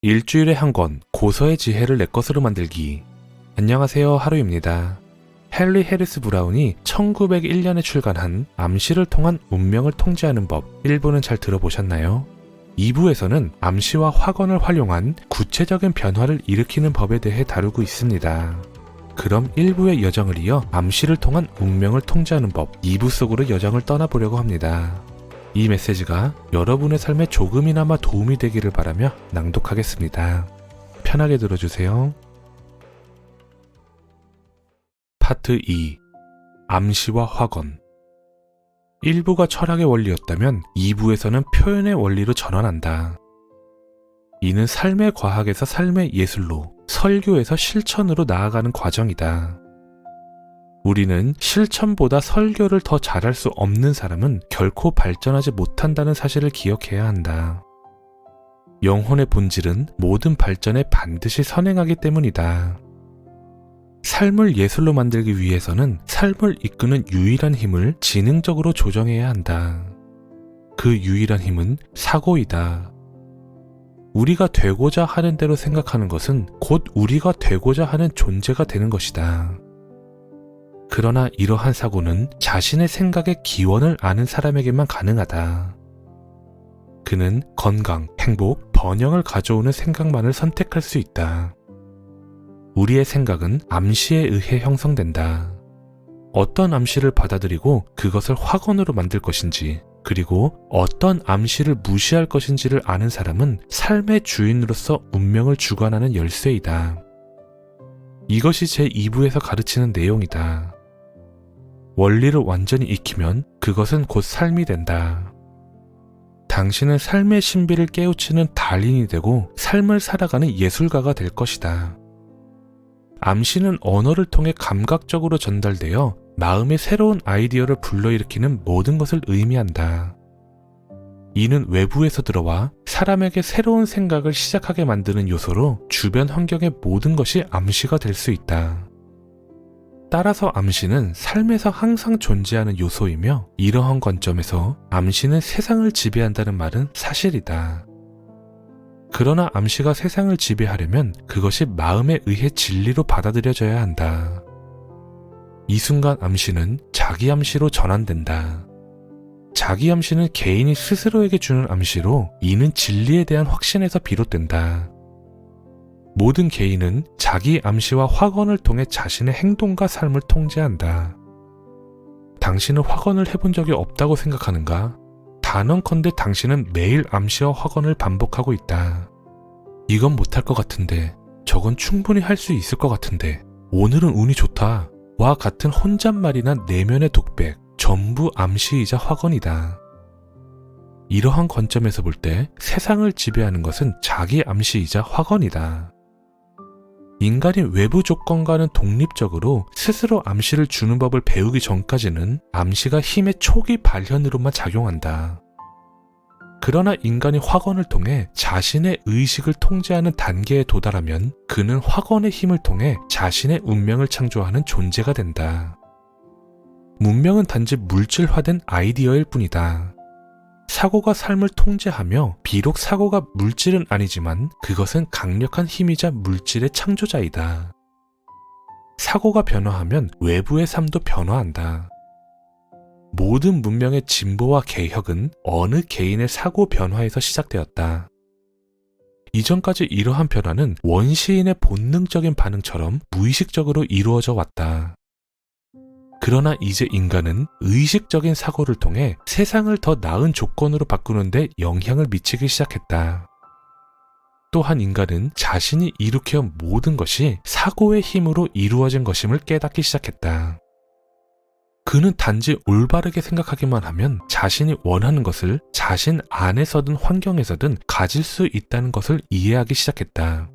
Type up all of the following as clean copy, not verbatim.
일주일에 한 권 고서의 지혜를 내 것으로 만들기. 안녕하세요, 하루입니다. 헨리 해리스 브라운이 1901년에 출간한 암시를 통한 운명을 통제하는 법 1부는 잘 들어보셨나요? 2부에서는 암시와 확언을 활용한 구체적인 변화를 일으키는 법에 대해 다루고 있습니다. 그럼 1부의 여정을 이어 암시를 통한 운명을 통제하는 법 2부 속으로 여정을 떠나보려고 합니다. 이 메시지가 여러분의 삶에 조금이나마 도움이 되기를 바라며 낭독하겠습니다. 편하게 들어주세요. 파트 2. 암시와 확언. 1부가 철학의 원리였다면 2부에서는 표현의 원리로 전환한다. 이는 삶의 과학에서 삶의 예술로, 설교에서 실천으로 나아가는 과정이다. 우리는 실천보다 설교를 더 잘할 수 없는 사람은 결코 발전하지 못한다는 사실을 기억해야 한다. 영혼의 본질은 모든 발전에 반드시 선행하기 때문이다. 삶을 예술로 만들기 위해서는 삶을 이끄는 유일한 힘을 지능적으로 조정해야 한다. 그 유일한 힘은 사고이다. 우리가 되고자 하는 대로 생각하는 것은 곧 우리가 되고자 하는 존재가 되는 것이다. 그러나 이러한 사고는 자신의 생각의 기원을 아는 사람에게만 가능하다. 그는 건강, 행복, 번영을 가져오는 생각만을 선택할 수 있다. 우리의 생각은 암시에 의해 형성된다. 어떤 암시를 받아들이고 그것을 확언으로 만들 것인지, 그리고 어떤 암시를 무시할 것인지를 아는 사람은 삶의 주인으로서 운명을 주관하는 열쇠이다. 이것이 제2부에서 가르치는 내용이다. 원리를 완전히 익히면 그것은 곧 삶이 된다. 당신은 삶의 신비를 깨우치는 달인이 되고 삶을 살아가는 예술가가 될 것이다. 암시는 언어를 통해 감각적으로 전달되어 마음의 새로운 아이디어를 불러일으키는 모든 것을 의미한다. 이는 외부에서 들어와 사람에게 새로운 생각을 시작하게 만드는 요소로 주변 환경의 모든 것이 암시가 될 수 있다. 따라서 암시는 삶에서 항상 존재하는 요소이며, 이러한 관점에서 암시는 세상을 지배한다는 말은 사실이다. 그러나 암시가 세상을 지배하려면 그것이 마음에 의해 진리로 받아들여져야 한다. 이 순간 암시는 자기 암시로 전환된다. 자기 암시는 개인이 스스로에게 주는 암시로, 이는 진리에 대한 확신에서 비롯된다. 모든 개인은 자기 암시와 확언을 통해 자신의 행동과 삶을 통제한다. 당신은 확언을 해본 적이 없다고 생각하는가? 단언컨대 당신은 매일 암시와 확언을 반복하고 있다. 이건 못할 것 같은데, 저건 충분히 할 수 있을 것 같은데, 오늘은 운이 좋다 와 같은 혼잣말이나 내면의 독백, 전부 암시이자 확언이다. 이러한 관점에서 볼 때 세상을 지배하는 것은 자기 암시이자 확언이다. 인간이 외부 조건과는 독립적으로 스스로 암시를 주는 법을 배우기 전까지는 암시가 힘의 초기 발현으로만 작용한다. 그러나 인간이 확언을 통해 자신의 의식을 통제하는 단계에 도달하면 그는 확언의 힘을 통해 자신의 운명을 창조하는 존재가 된다. 문명은 단지 물질화된 아이디어일 뿐이다. 사고가 삶을 통제하며, 비록 사고가 물질은 아니지만 그것은 강력한 힘이자 물질의 창조자이다. 사고가 변화하면 외부의 삶도 변화한다. 모든 문명의 진보와 개혁은 어느 개인의 사고 변화에서 시작되었다. 이전까지 이러한 변화는 원시인의 본능적인 반응처럼 무의식적으로 이루어져 왔다. 그러나 이제 인간은 의식적인 사고를 통해 세상을 더 나은 조건으로 바꾸는 데 영향을 미치기 시작했다. 또한 인간은 자신이 일으켜온 모든 것이 사고의 힘으로 이루어진 것임을 깨닫기 시작했다. 그는 단지 올바르게 생각하기만 하면 자신이 원하는 것을 자신 안에서든 환경에서든 가질 수 있다는 것을 이해하기 시작했다.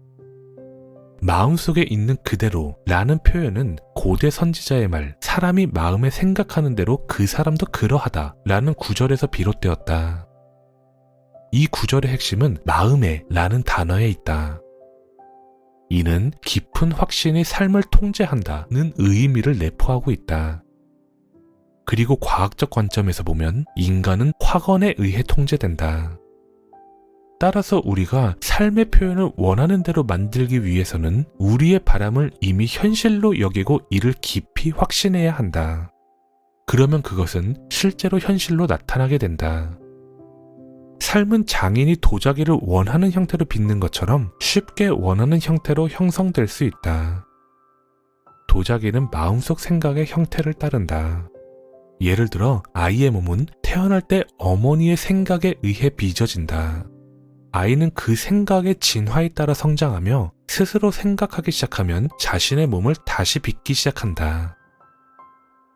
마음속에 있는 그대로 라는 표현은 고대 선지자의 말, 사람이 마음에 생각하는 대로 그 사람도 그러하다 라는 구절에서 비롯되었다. 이 구절의 핵심은 마음에 라는 단어에 있다. 이는 깊은 확신이 삶을 통제한다는 의미를 내포하고 있다. 그리고 과학적 관점에서 보면 인간은 확언에 의해 통제된다. 따라서 우리가 삶의 표현을 원하는 대로 만들기 위해서는 우리의 바람을 이미 현실로 여기고 이를 깊이 확신해야 한다. 그러면 그것은 실제로 현실로 나타나게 된다. 삶은 장인이 도자기를 원하는 형태로 빚는 것처럼 쉽게 원하는 형태로 형성될 수 있다. 도자기는 마음속 생각의 형태를 따른다. 예를 들어 아이의 몸은 태어날 때 어머니의 생각에 의해 빚어진다. 아이는 그 생각의 진화에 따라 성장하며 스스로 생각하기 시작하면 자신의 몸을 다시 빚기 시작한다.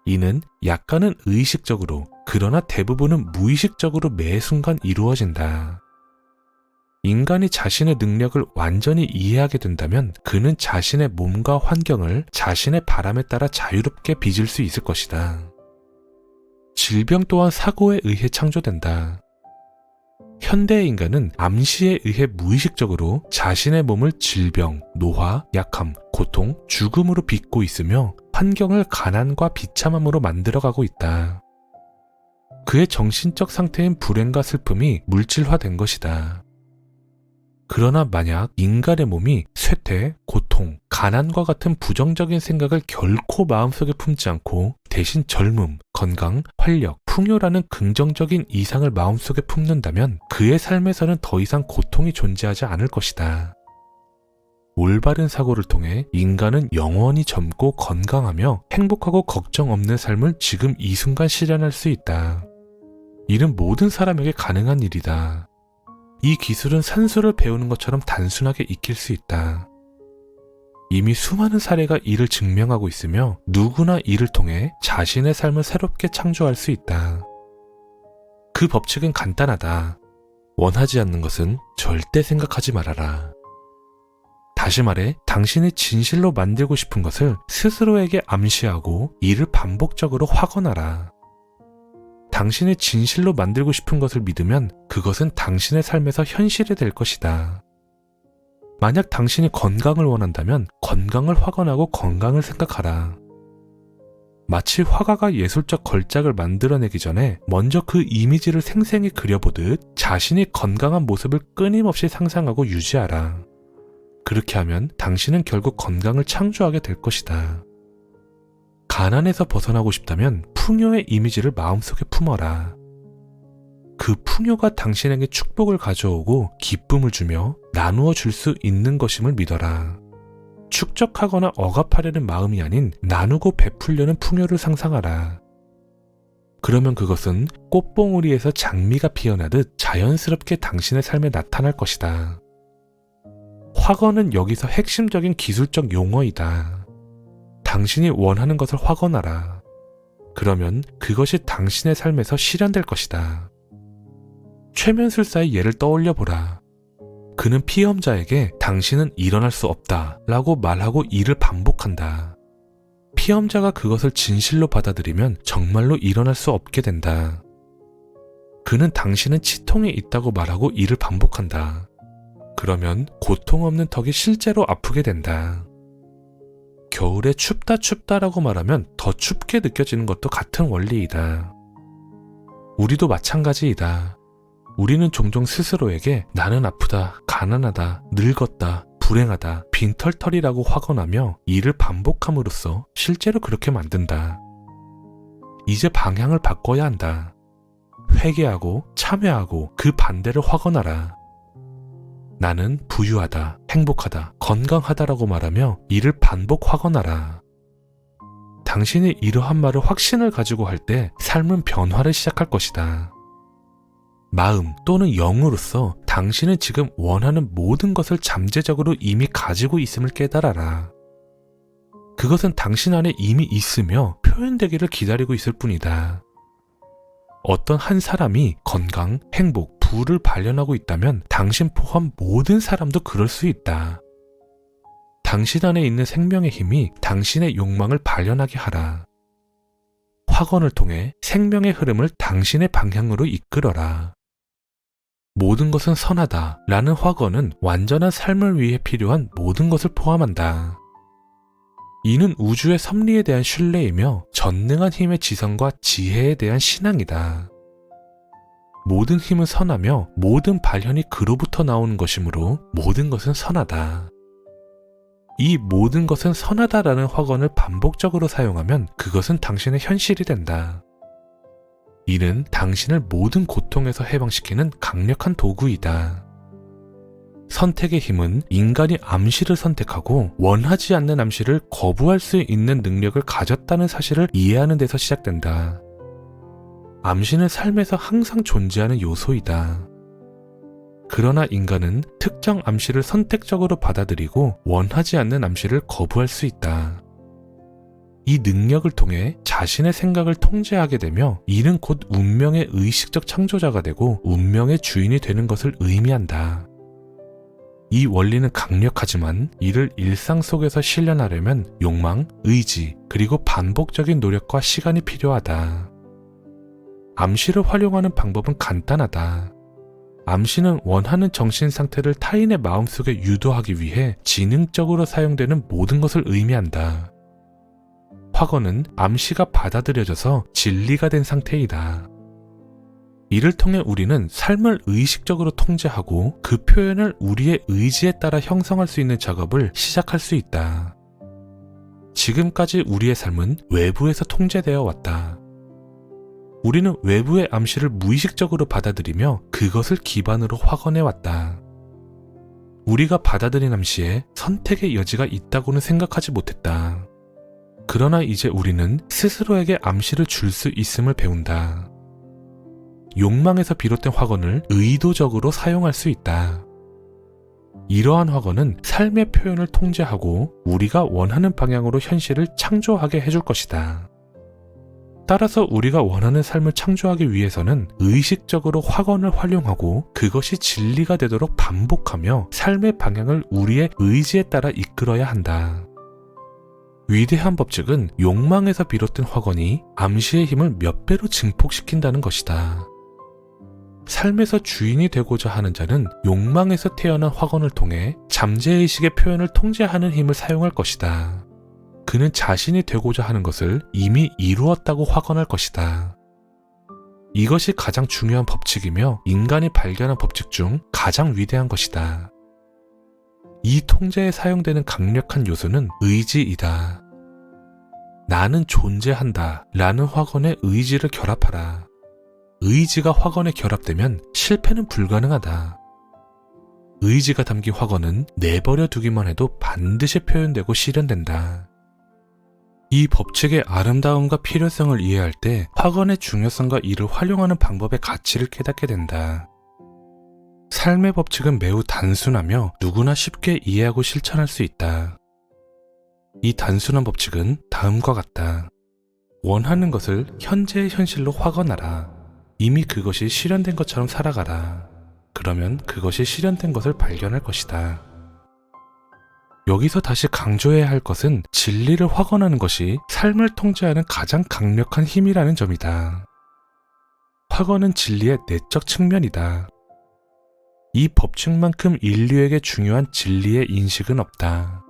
이는 약간은 의식적으로, 그러나 대부분은 무의식적으로 매 순간 이루어진다. 인간이 자신의 능력을 완전히 이해하게 된다면 그는 자신의 몸과 환경을 자신의 바람에 따라 자유롭게 빚을 수 있을 것이다. 질병 또한 사고에 의해 창조된다. 현대의 인간은 암시에 의해 무의식적으로 자신의 몸을 질병, 노화, 약함, 고통, 죽음으로 빚고 있으며 환경을 가난과 비참함으로 만들어가고 있다. 그의 정신적 상태인 불행과 슬픔이 물질화된 것이다. 그러나 만약 인간의 몸이 쇠퇴, 고통, 가난과 같은 부정적인 생각을 결코 마음속에 품지 않고 대신 젊음, 건강, 활력, 풍요라는 긍정적인 이상을 마음속에 품는다면 그의 삶에서는 더 이상 고통이 존재하지 않을 것이다. 올바른 사고를 통해 인간은 영원히 젊고 건강하며 행복하고 걱정 없는 삶을 지금 이 순간 실현할 수 있다. 이는 모든 사람에게 가능한 일이다. 이 기술은 산수를 배우는 것처럼 단순하게 익힐 수 있다. 이미 수많은 사례가 이를 증명하고 있으며 누구나 이를 통해 자신의 삶을 새롭게 창조할 수 있다. 그 법칙은 간단하다. 원하지 않는 것은 절대 생각하지 말아라. 다시 말해, 당신이 진실로 만들고 싶은 것을 스스로에게 암시하고 이를 반복적으로 확언하라. 당신이 진실로 만들고 싶은 것을 믿으면 그것은 당신의 삶에서 현실이 될 것이다. 만약 당신이 건강을 원한다면 건강을 확언하고 건강을 생각하라. 마치 화가가 예술적 걸작을 만들어내기 전에 먼저 그 이미지를 생생히 그려보듯 자신이 건강한 모습을 끊임없이 상상하고 유지하라. 그렇게 하면 당신은 결국 건강을 창조하게 될 것이다. 가난에서 벗어나고 싶다면 풍요의 이미지를 마음속에 품어라. 그 풍요가 당신에게 축복을 가져오고 기쁨을 주며 나누어 줄 수 있는 것임을 믿어라. 축적하거나 억압하려는 마음이 아닌 나누고 베풀려는 풍요를 상상하라. 그러면 그것은 꽃봉우리에서 장미가 피어나듯 자연스럽게 당신의 삶에 나타날 것이다. 확언은 여기서 핵심적인 기술적 용어이다. 당신이 원하는 것을 확언하라. 그러면 그것이 당신의 삶에서 실현될 것이다. 최면술사의 예를 떠올려 보라. 그는 피험자에게 당신은 일어날 수 없다 라고 말하고 이를 반복한다. 피험자가 그것을 진실로 받아들이면 정말로 일어날 수 없게 된다. 그는 당신은 치통에 있다고 말하고 이를 반복한다. 그러면 고통 없는 턱이 실제로 아프게 된다. 겨울에 춥다라고 말하면 더 춥게 느껴지는 것도 같은 원리이다. 우리도 마찬가지이다. 우리는 종종 스스로에게 나는 아프다, 가난하다, 늙었다, 불행하다, 빈털털이라고 확언하며 이를 반복함으로써 실제로 그렇게 만든다. 이제 방향을 바꿔야 한다. 회개하고 참회하고 그 반대를 확언하라. 나는 부유하다, 행복하다, 건강하다라고 말하며 이를 반복 확언하라. 당신이 이러한 말을 확신을 가지고 할 때 삶은 변화를 시작할 것이다. 마음 또는 영으로서 당신은 지금 원하는 모든 것을 잠재적으로 이미 가지고 있음을 깨달아라. 그것은 당신 안에 이미 있으며 표현되기를 기다리고 있을 뿐이다. 어떤 한 사람이 건강, 행복, 부를 발견하고 있다면 당신 포함 모든 사람도 그럴 수 있다. 당신 안에 있는 생명의 힘이 당신의 욕망을 발견하게 하라. 확언을 통해 생명의 흐름을 당신의 방향으로 이끌어라. 모든 것은 선하다 라는 확언은 완전한 삶을 위해 필요한 모든 것을 포함한다. 이는 우주의 섭리에 대한 신뢰이며 전능한 힘의 지성과 지혜에 대한 신앙이다. 모든 힘은 선하며 모든 발현이 그로부터 나오는 것이므로 모든 것은 선하다. 이 모든 것은 선하다라는 확언을 반복적으로 사용하면 그것은 당신의 현실이 된다. 이는 당신을 모든 고통에서 해방시키는 강력한 도구이다. 선택의 힘은 인간이 암시를 선택하고 원하지 않는 암시를 거부할 수 있는 능력을 가졌다는 사실을 이해하는 데서 시작된다. 암시는 삶에서 항상 존재하는 요소이다. 그러나 인간은 특정 암시를 선택적으로 받아들이고 원하지 않는 암시를 거부할 수 있다. 이 능력을 통해 자신의 생각을 통제하게 되며 이는 곧 운명의 의식적 창조자가 되고 운명의 주인이 되는 것을 의미한다. 이 원리는 강력하지만 이를 일상 속에서 실현하려면 욕망, 의지, 그리고 반복적인 노력과 시간이 필요하다. 암시를 활용하는 방법은 간단하다. 암시는 원하는 정신 상태를 타인의 마음속에 유도하기 위해 지능적으로 사용되는 모든 것을 의미한다. 확언은 암시가 받아들여져서 진리가 된 상태이다. 이를 통해 우리는 삶을 의식적으로 통제하고 그 표현을 우리의 의지에 따라 형성할 수 있는 작업을 시작할 수 있다. 지금까지 우리의 삶은 외부에서 통제되어 왔다. 우리는 외부의 암시를 무의식적으로 받아들이며 그것을 기반으로 확언해 왔다. 우리가 받아들인 암시에 선택의 여지가 있다고는 생각하지 못했다. 그러나 이제 우리는 스스로에게 암시를 줄 수 있음을 배운다. 욕망에서 비롯된 확언을 의도적으로 사용할 수 있다. 이러한 확언은 삶의 표현을 통제하고 우리가 원하는 방향으로 현실을 창조하게 해줄 것이다. 따라서 우리가 원하는 삶을 창조하기 위해서는 의식적으로 확언을 활용하고 그것이 진리가 되도록 반복하며 삶의 방향을 우리의 의지에 따라 이끌어야 한다. 위대한 법칙은 욕망에서 비롯된 확언이 암시의 힘을 몇 배로 증폭시킨다는 것이다. 삶에서 주인이 되고자 하는 자는 욕망에서 태어난 확언을 통해 잠재의식의 표현을 통제하는 힘을 사용할 것이다. 그는 자신이 되고자 하는 것을 이미 이루었다고 확언할 것이다. 이것이 가장 중요한 법칙이며 인간이 발견한 법칙 중 가장 위대한 것이다. 이 통제에 사용되는 강력한 요소는 의지이다. 나는 존재한다 라는 확언에 의지를 결합하라. 의지가 확언에 결합되면 실패는 불가능하다. 의지가 담긴 확언은 내버려 두기만 해도 반드시 표현되고 실현된다. 이 법칙의 아름다움과 필요성을 이해할 때 확언의 중요성과 이를 활용하는 방법의 가치를 깨닫게 된다. 삶의 법칙은 매우 단순하며 누구나 쉽게 이해하고 실천할 수 있다. 이 단순한 법칙은 다음과 같다. 원하는 것을 현재의 현실로 확언하라. 이미 그것이 실현된 것처럼 살아가라. 그러면 그것이 실현된 것을 발견할 것이다. 여기서 다시 강조해야 할 것은 진리를 확언하는 것이 삶을 통제하는 가장 강력한 힘이라는 점이다. 확언은 진리의 내적 측면이다. 이 법칙만큼 인류에게 중요한 진리의 인식은 없다.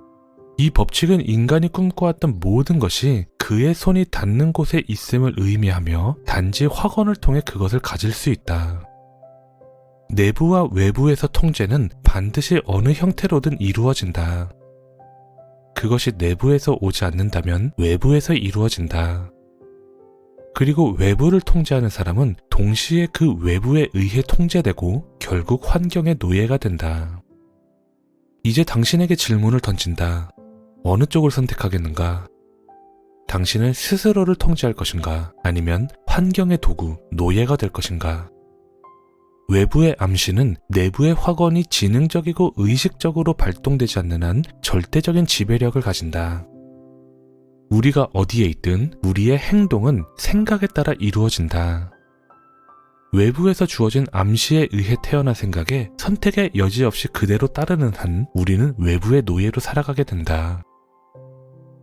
이 법칙은 인간이 꿈꿔왔던 모든 것이 그의 손이 닿는 곳에 있음을 의미하며 단지 확언을 통해 그것을 가질 수 있다. 내부와 외부에서 통제는 반드시 어느 형태로든 이루어진다. 그것이 내부에서 오지 않는다면 외부에서 이루어진다. 그리고 외부를 통제하는 사람은 동시에 그 외부에 의해 통제되고 결국 환경의 노예가 된다. 이제 당신에게 질문을 던진다. 어느 쪽을 선택하겠는가? 당신은 스스로를 통제할 것인가? 아니면 환경의 도구, 노예가 될 것인가? 외부의 암시는 내부의 확언이 지능적이고 의식적으로 발동되지 않는 한 절대적인 지배력을 가진다. 우리가 어디에 있든 우리의 행동은 생각에 따라 이루어진다. 외부에서 주어진 암시에 의해 태어난 생각에 선택의 여지 없이 그대로 따르는 한 우리는 외부의 노예로 살아가게 된다.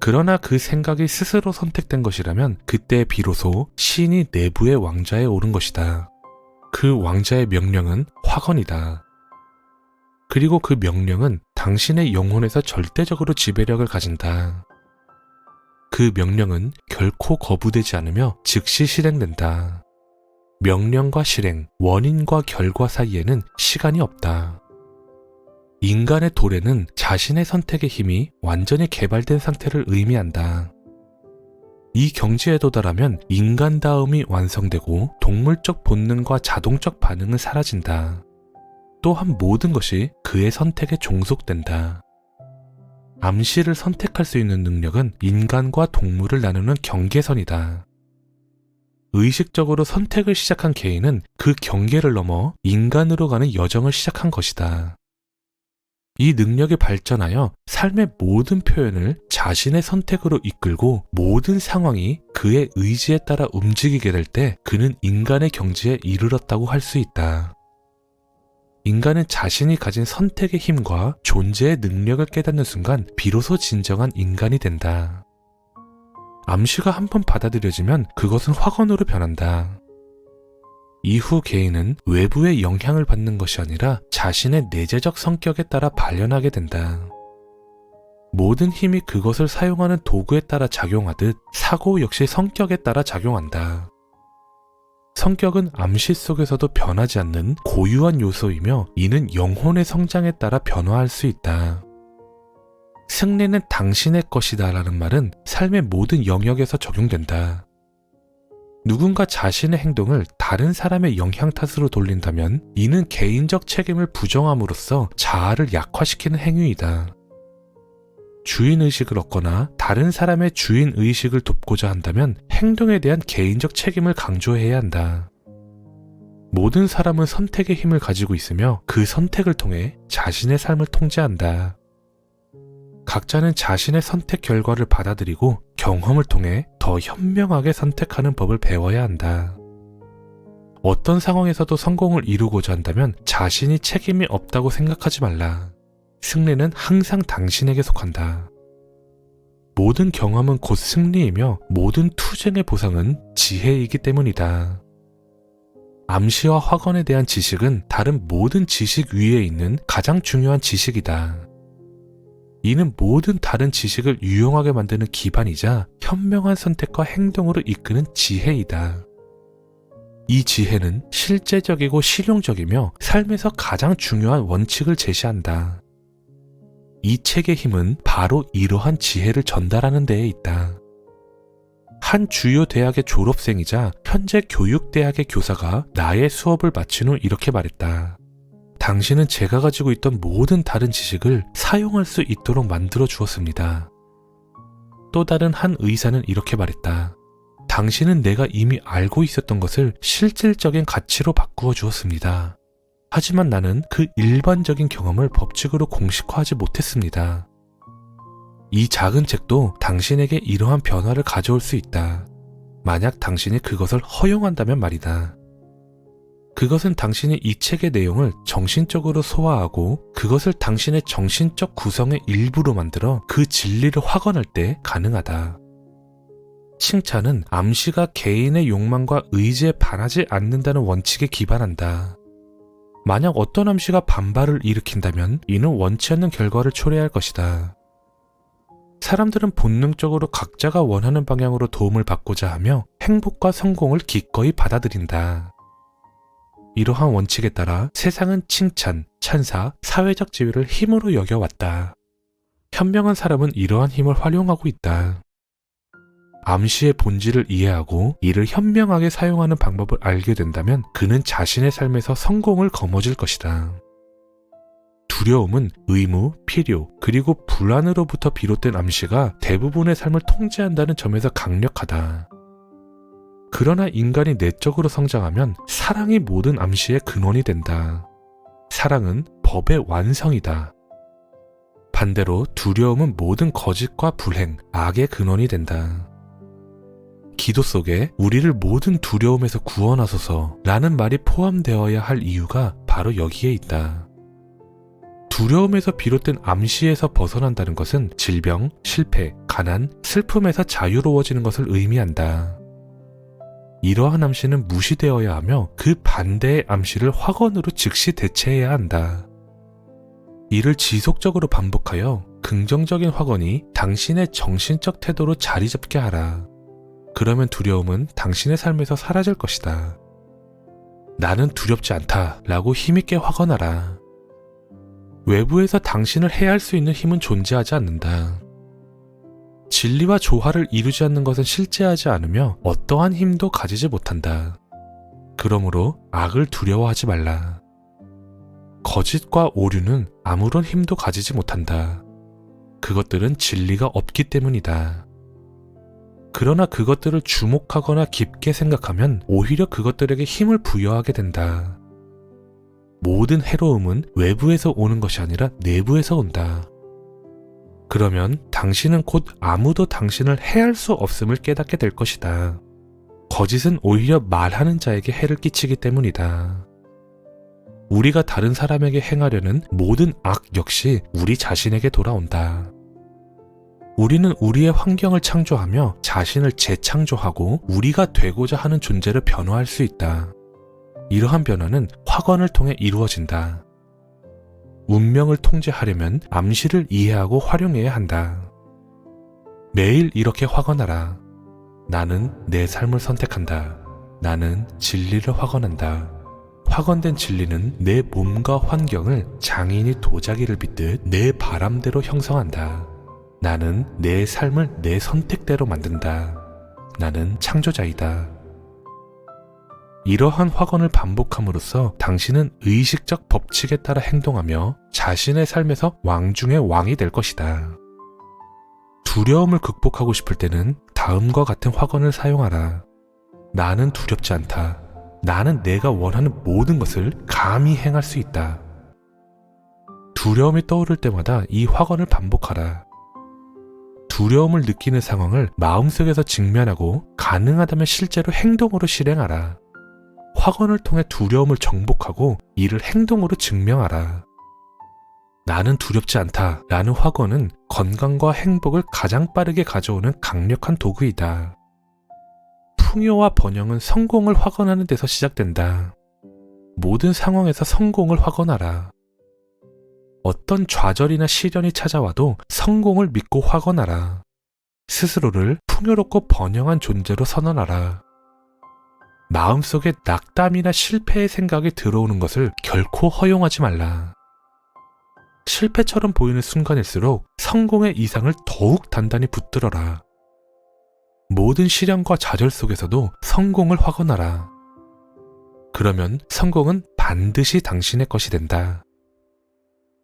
그러나 그 생각이 스스로 선택된 것이라면 그때 비로소 신이 내부의 왕좌에 오른 것이다. 그 왕자의 명령은 확언이다. 그리고 그 명령은 당신의 영혼에서 절대적으로 지배력을 가진다. 그 명령은 결코 거부되지 않으며 즉시 실행된다. 명령과 실행, 원인과 결과 사이에는 시간이 없다. 인간의 도래는 자신의 선택의 힘이 완전히 개발된 상태를 의미한다. 이 경지에 도달하면 인간다움이 완성되고 동물적 본능과 자동적 반응은 사라진다. 또한 모든 것이 그의 선택에 종속된다. 암시를 선택할 수 있는 능력은 인간과 동물을 나누는 경계선이다. 의식적으로 선택을 시작한 개인은 그 경계를 넘어 인간으로 가는 여정을 시작한 것이다. 이 능력이 발전하여 삶의 모든 표현을 자신의 선택으로 이끌고 모든 상황이 그의 의지에 따라 움직이게 될 때 그는 인간의 경지에 이르렀다고 할 수 있다. 인간은 자신이 가진 선택의 힘과 존재의 능력을 깨닫는 순간 비로소 진정한 인간이 된다. 암시가 한번 받아들여지면 그것은 확언으로 변한다. 이후 개인은 외부의 영향을 받는 것이 아니라 자신의 내재적 성격에 따라 발현하게 된다. 모든 힘이 그것을 사용하는 도구에 따라 작용하듯 사고 역시 성격에 따라 작용한다. 성격은 암시 속에서도 변하지 않는 고유한 요소이며 이는 영혼의 성장에 따라 변화할 수 있다. 승리는 당신의 것이다 라는 말은 삶의 모든 영역에서 적용된다. 누군가 자신의 행동을 다른 사람의 영향 탓으로 돌린다면 이는 개인적 책임을 부정함으로써 자아를 약화시키는 행위이다. 주인의식을 얻거나 다른 사람의 주인의식을 돕고자 한다면 행동에 대한 개인적 책임을 강조해야 한다. 모든 사람은 선택의 힘을 가지고 있으며 그 선택을 통해 자신의 삶을 통제한다. 각자는 자신의 선택 결과를 받아들이고 경험을 통해 더 현명하게 선택하는 법을 배워야 한다. 어떤 상황에서도 성공을 이루고자 한다면 자신이 책임이 없다고 생각하지 말라. 승리는 항상 당신에게 속한다. 모든 경험은 곧 승리이며 모든 투쟁의 보상은 지혜이기 때문이다. 암시와 확언에 대한 지식은 다른 모든 지식 위에 있는 가장 중요한 지식이다. 이는 모든 다른 지식을 유용하게 만드는 기반이자 현명한 선택과 행동으로 이끄는 지혜이다. 이 지혜는 실제적이고 실용적이며 삶에서 가장 중요한 원칙을 제시한다. 이 책의 힘은 바로 이러한 지혜를 전달하는 데에 있다. 한 주요 대학의 졸업생이자 현재 교육대학의 교사가 나의 수업을 마친 후 이렇게 말했다. 당신은 제가 가지고 있던 모든 다른 지식을 사용할 수 있도록 만들어 주었습니다. 또 다른 한 의사는 이렇게 말했다. 당신은 내가 이미 알고 있었던 것을 실질적인 가치로 바꾸어 주었습니다. 하지만 나는 그 일반적인 경험을 법칙으로 공식화하지 못했습니다. 이 작은 책도 당신에게 이러한 변화를 가져올 수 있다. 만약 당신이 그것을 허용한다면 말이다. 그것은 당신이 이 책의 내용을 정신적으로 소화하고 그것을 당신의 정신적 구성의 일부로 만들어 그 진리를 확언할 때 가능하다. 칭찬은 암시가 개인의 욕망과 의지에 반하지 않는다는 원칙에 기반한다. 만약 어떤 암시가 반발을 일으킨다면 이는 원치 않는 결과를 초래할 것이다. 사람들은 본능적으로 각자가 원하는 방향으로 도움을 받고자 하며 행복과 성공을 기꺼이 받아들인다. 이러한 원칙에 따라 세상은 칭찬, 찬사, 사회적 지위를 힘으로 여겨왔다. 현명한 사람은 이러한 힘을 활용하고 있다. 암시의 본질을 이해하고 이를 현명하게 사용하는 방법을 알게 된다면 그는 자신의 삶에서 성공을 거머쥘 것이다. 두려움은 의무, 필요, 그리고 불안으로부터 비롯된 암시가 대부분의 삶을 통제한다는 점에서 강력하다. 그러나 인간이 내적으로 성장하면 사랑이 모든 암시의 근원이 된다. 사랑은 법의 완성이다. 반대로 두려움은 모든 거짓과 불행, 악의 근원이 된다. 기도 속에 우리를 모든 두려움에서 구원하소서 라는 말이 포함되어야 할 이유가 바로 여기에 있다. 두려움에서 비롯된 암시에서 벗어난다는 것은 질병, 실패, 가난, 슬픔에서 자유로워지는 것을 의미한다. 이러한 암시는 무시되어야 하며 그 반대의 암시를 확언으로 즉시 대체해야 한다. 이를 지속적으로 반복하여 긍정적인 확언이 당신의 정신적 태도로 자리 잡게 하라. 그러면 두려움은 당신의 삶에서 사라질 것이다. 나는 두렵지 않다 라고 힘있게 확언하라. 외부에서 당신을 해할 수 있는 힘은 존재하지 않는다. 진리와 조화를 이루지 않는 것은 실제하지 않으며 어떠한 힘도 가지지 못한다. 그러므로 악을 두려워하지 말라. 거짓과 오류는 아무런 힘도 가지지 못한다. 그것들은 진리가 없기 때문이다. 그러나 그것들을 주목하거나 깊게 생각하면 오히려 그것들에게 힘을 부여하게 된다. 모든 해로움은 외부에서 오는 것이 아니라 내부에서 온다. 그러면 당신은 곧 아무도 당신을 해할 수 없음을 깨닫게 될 것이다. 거짓은 오히려 말하는 자에게 해를 끼치기 때문이다. 우리가 다른 사람에게 행하려는 모든 악 역시 우리 자신에게 돌아온다. 우리는 우리의 환경을 창조하며 자신을 재창조하고 우리가 되고자 하는 존재를 변화할 수 있다. 이러한 변화는 확언을 통해 이루어진다. 운명을 통제하려면 암시를 이해하고 활용해야 한다. 매일 이렇게 확언하라. 나는 내 삶을 선택한다. 나는 진리를 확언한다. 확언된 진리는 내 몸과 환경을 장인이 도자기를 빗듯 내 바람대로 형성한다. 나는 내 삶을 내 선택대로 만든다. 나는 창조자이다. 이러한 확언을 반복함으로써 당신은 의식적 법칙에 따라 행동하며 자신의 삶에서 왕 중의 왕이 될 것이다. 두려움을 극복하고 싶을 때는 다음과 같은 확언을 사용하라. 나는 두렵지 않다. 나는 내가 원하는 모든 것을 감히 행할 수 있다. 두려움이 떠오를 때마다 이 확언을 반복하라. 두려움을 느끼는 상황을 마음속에서 직면하고 가능하다면 실제로 행동으로 실행하라. 확언을 통해 두려움을 정복하고 이를 행동으로 증명하라. 나는 두렵지 않다 라는 확언은 건강과 행복을 가장 빠르게 가져오는 강력한 도구이다. 풍요와 번영은 성공을 확언하는 데서 시작된다. 모든 상황에서 성공을 확언하라. 어떤 좌절이나 시련이 찾아와도 성공을 믿고 확언하라. 스스로를 풍요롭고 번영한 존재로 선언하라. 마음속에 낙담이나 실패의 생각이 들어오는 것을 결코 허용하지 말라. 실패처럼 보이는 순간일수록 성공의 이상을 더욱 단단히 붙들어라. 모든 시련과 좌절 속에서도 성공을 확언하라. 그러면 성공은 반드시 당신의 것이 된다.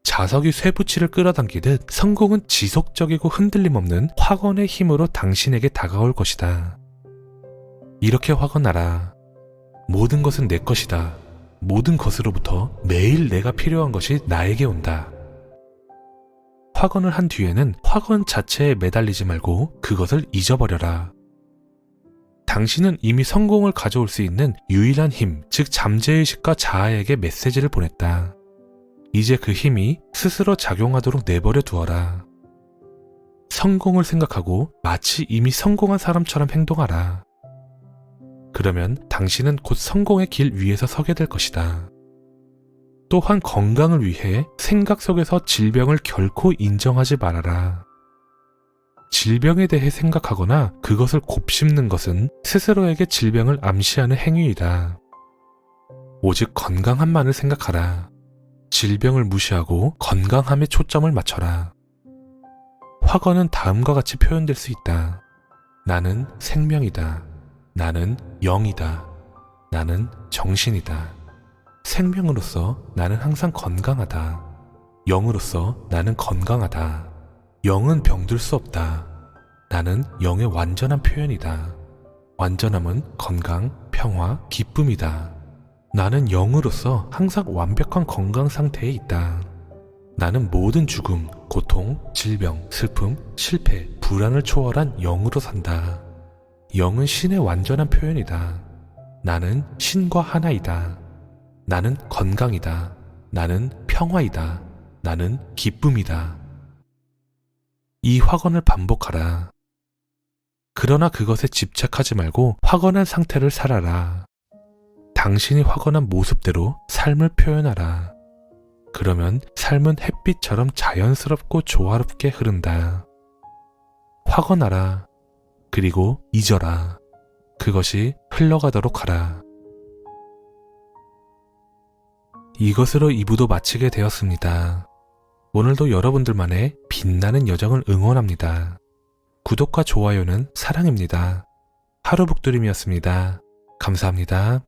자석이 쇠붙이를 끌어당기듯 성공은 지속적이고 흔들림 없는 확언의 힘으로 당신에게 다가올 것이다. 이렇게 확언하라. 모든 것은 내 것이다. 모든 것으로부터 매일 내가 필요한 것이 나에게 온다. 확언을 한 뒤에는 확언 자체에 매달리지 말고 그것을 잊어버려라. 당신은 이미 성공을 가져올 수 있는 유일한 힘, 즉 잠재의식과 자아에게 메시지를 보냈다. 이제 그 힘이 스스로 작용하도록 내버려 두어라. 성공을 생각하고 마치 이미 성공한 사람처럼 행동하라. 그러면 당신은 곧 성공의 길 위에서 서게 될 것이다. 또한 건강을 위해 생각 속에서 질병을 결코 인정하지 말아라. 질병에 대해 생각하거나 그것을 곱씹는 것은 스스로에게 질병을 암시하는 행위이다. 오직 건강함만을 생각하라. 질병을 무시하고 건강함에 초점을 맞춰라. 확언은 다음과 같이 표현될 수 있다. 나는 생명이다. 나는 영이다. 나는 정신이다. 생명으로서 나는 항상 건강하다. 영으로서 나는 건강하다. 영은 병들 수 없다. 나는 영의 완전한 표현이다. 완전함은 건강, 평화, 기쁨이다. 나는 영으로서 항상 완벽한 건강 상태에 있다. 나는 모든 죽음, 고통, 질병, 슬픔, 실패, 불안을 초월한 영으로 산다. 영은 신의 완전한 표현이다. 나는 신과 하나이다. 나는 건강이다. 나는 평화이다. 나는 기쁨이다. 이 확언을 반복하라. 그러나 그것에 집착하지 말고 확언한 상태를 살아라. 당신이 확언한 모습대로 삶을 표현하라. 그러면 삶은 햇빛처럼 자연스럽고 조화롭게 흐른다. 확언하라. 그리고 잊어라. 그것이 흘러가도록 하라. 이것으로 2부도 마치게 되었습니다. 오늘도 여러분들만의 빛나는 여정을 응원합니다. 구독과 좋아요는 사랑입니다. 하루북두림이었습니다. 감사합니다.